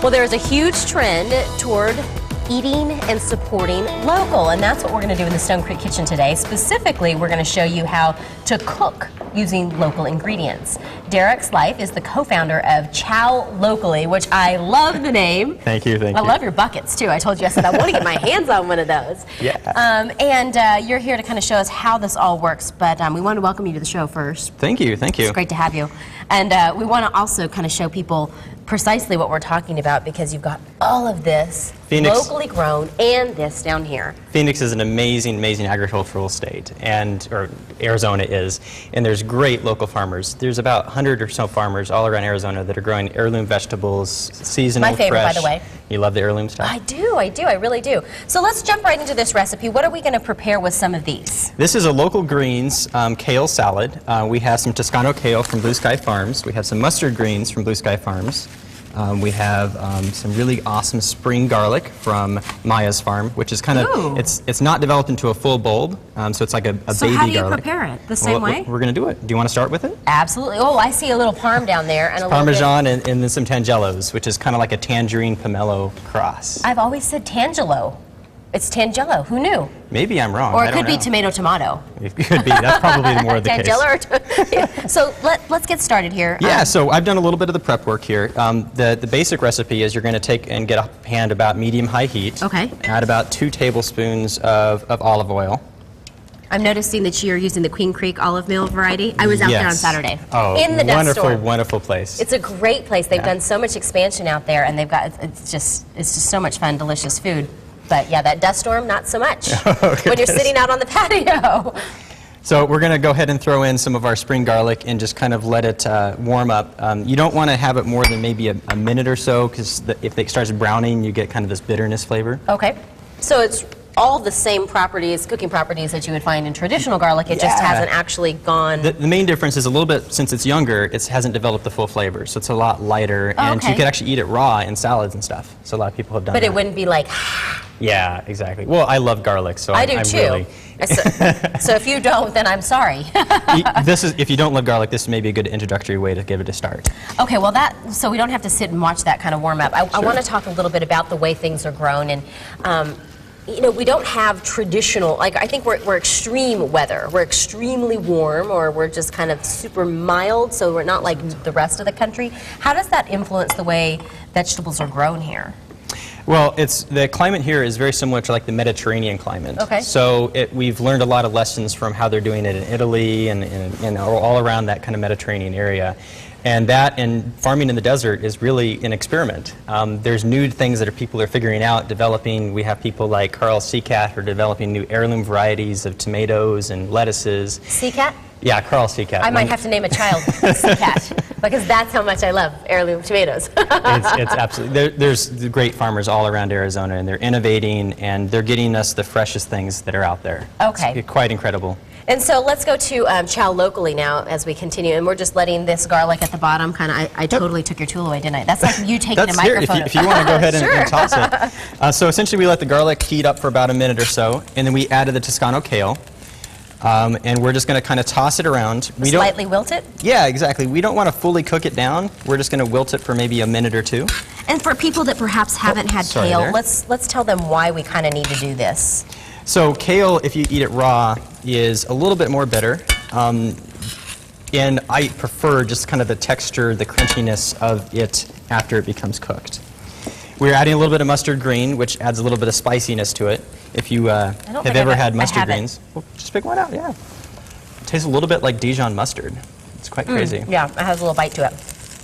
Well, there's a huge trend toward eating and supporting local, and that's what we're going to do in the Stone Creek Kitchen today. Specifically, we're going to show you how to cook using local ingredients. Derek Slife is the co-founder of Chow Locally, which I love the name. Thank you, thank you. I love your buckets, too. I told you, I said, I want to get my hands on one of those. Yeah. And you're here to kind of show us how this all works, but we want to welcome you to the show first. Thank you, thank you. It's great to have you. And we want to also kind of show people precisely what we're talking about, because you've got all of this locally grown and this down here. Phoenix is an amazing, amazing agricultural state, or Arizona is, and there's great local farmers. There's about 100 or so farmers all around Arizona that are growing heirloom vegetables, seasonal, my favorite, fresh. By the way. You love the heirloom stuff? I do, I really do. So let's jump right into this recipe. What are we going to prepare with some of these? This is a local greens kale salad. We have some Toscano kale from Blue Sky Farms. We have some mustard greens from Blue Sky Farms. We have some really awesome spring garlic from Maya's farm, which is kind of, it's not developed into a full bulb, so it's like a baby garlic. So how do you prepare it? The same way? We're going to do it. Do you want to start with it? Absolutely. Oh, I see a little parm down there. And a Parmesan and then some tangelos, which is kind of like a tangerine pomelo cross. I've always said tangelo. It's tangelo. Who knew? Maybe I'm wrong. Or it could be tomato. It could be. That's probably more the case. Tangelo. Yeah. So let's get started here. Yeah, so I've done a little bit of the prep work here. The basic recipe is you're going to take and get a pan about medium-high heat. Okay. Add about 2 tablespoons of olive oil. I'm noticing that you're using the Queen Creek olive meal variety. I was out there on Saturday. Oh, in the dust storm. Wonderful, wonderful place. It's a great place. They've done so much expansion out there, and they've got it's just so much fun, delicious food. But yeah, that dust storm, not so much. When you're sitting out on the patio. So we're going to go ahead and throw in some of our spring garlic and just kind of let it warm up. You don't want to have it more than maybe a minute or so, because if it starts browning, you get kind of this bitterness flavor. Okay. So it's all the same properties, cooking properties that you would find in traditional garlic. It just hasn't actually gone. The main difference is a little bit, since it's younger, it hasn't developed the full flavor. So it's a lot lighter, and you could actually eat it raw in salads and stuff. So a lot of people have done that. But it wouldn't be like... Yeah, exactly. Well, I love garlic, so I do too. Really so if you don't, then I'm sorry. If you don't love garlic, this may be a good introductory way to give it a start. Okay, well so we don't have to sit and watch that kind of warm up. I want to talk a little bit about the way things are grown, and you know, we don't have traditional, like I think we're extreme weather. We're extremely warm, or we're just kind of super mild, so we're not like the rest of the country. How does that influence the way vegetables are grown here? Well, the climate here is very similar to like the Mediterranean climate. Okay. So we've learned a lot of lessons from how they're doing it in Italy and all around that kind of Mediterranean area. And farming in the desert is really an experiment. There's new things that people are figuring out, developing. We have people like Carl Seacat who are developing new heirloom varieties of tomatoes and lettuces. Seacat? Yeah, Carl Seacat. I might have to name a child Seacat, because that's how much I love heirloom tomatoes. It's absolutely, there's great farmers all around Arizona, and they're innovating, and they're getting us the freshest things that are out there. Okay. It's quite incredible. And so let's go to Chow Locally now as we continue, and we're just letting this garlic at the bottom kind of, I totally took your tool away, didn't I? That's like you taking a microphone. If you want to go ahead and toss it. So essentially we let the garlic heat up for about a minute or so, and then we added the Toscano kale. And we're just going to kind of toss it around. Slightly wilt it? Yeah, exactly. We don't want to fully cook it down. We're just going to wilt it for maybe a minute or 2. And for people that perhaps haven't had kale, let's tell them why we kind of need to do this. So kale, if you eat it raw, is a little bit more bitter. And I prefer just kind of the texture, the crunchiness of it after it becomes cooked. We're adding a little bit of mustard green, which adds a little bit of spiciness to it. If you have ever had mustard greens, well, just pick one out, yeah. It tastes a little bit like Dijon mustard. It's quite crazy. Yeah, it has a little bite to it.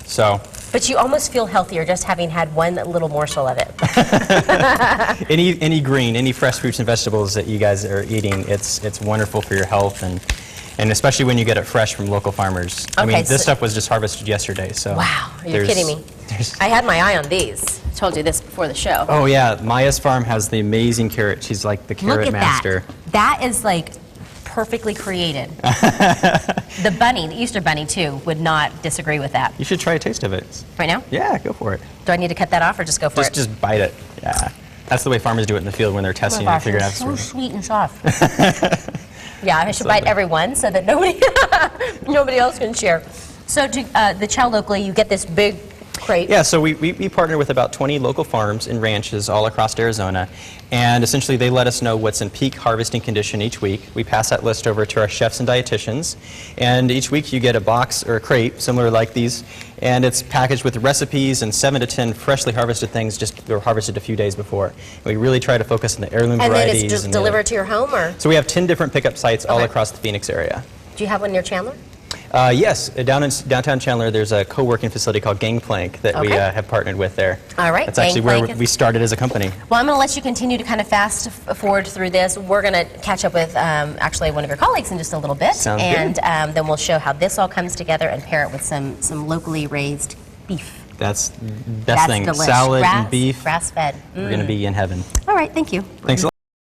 So. But you almost feel healthier just having had one little morsel of it. Any green, any fresh fruits and vegetables that you guys are eating, it's wonderful for your health, and especially when you get it fresh from local farmers. I mean, this stuff was just harvested yesterday, so. Wow, you're kidding me. I had my eye on these. I told you this before the show. Oh yeah, Maya's farm has the amazing carrot. She's like the carrot master. That is like perfectly created. The bunny, the Easter bunny too, would not disagree with that. You should try a taste of it. Right now? Yeah, go for it. Do I need to cut that off or just go for it? Just bite it. Yeah. That's the way farmers do it in the field when they're testing and figuring out. It's so sweet and soft. Yeah, I should bite every one so that nobody else can share. So the Chow Locally, you get this big Great. Yeah, so we partner with about 20 local farms and ranches all across Arizona, and essentially they let us know what's in peak harvesting condition each week. We pass that list over to our chefs and dietitians, and each week you get a box or a crate, similar like these, and it's packaged with recipes and 7 to 10 freshly harvested things just were harvested a few days before. And we really try to focus on the heirloom And then varieties. it's just delivered to your home, or? So we have 10 different pickup sites all Okay. across the Phoenix area. Do you have one near Chandler? Yes, down in downtown Chandler, there's a co-working facility called Gangplank that we Okay. have partnered with there. All right, That's actually where Gangplank is- we started as a company. Well, I'm going to let you continue to kind of fast forward through this. We're going to catch up with actually one of your colleagues in just a little bit. Sounds and good. Then we'll show how this all comes together and pair it with some locally raised beef. That's the best That's thing. delish. Salad and beef. Grass-fed. We're going to be in heaven. All right, thank you. Thanks a lot.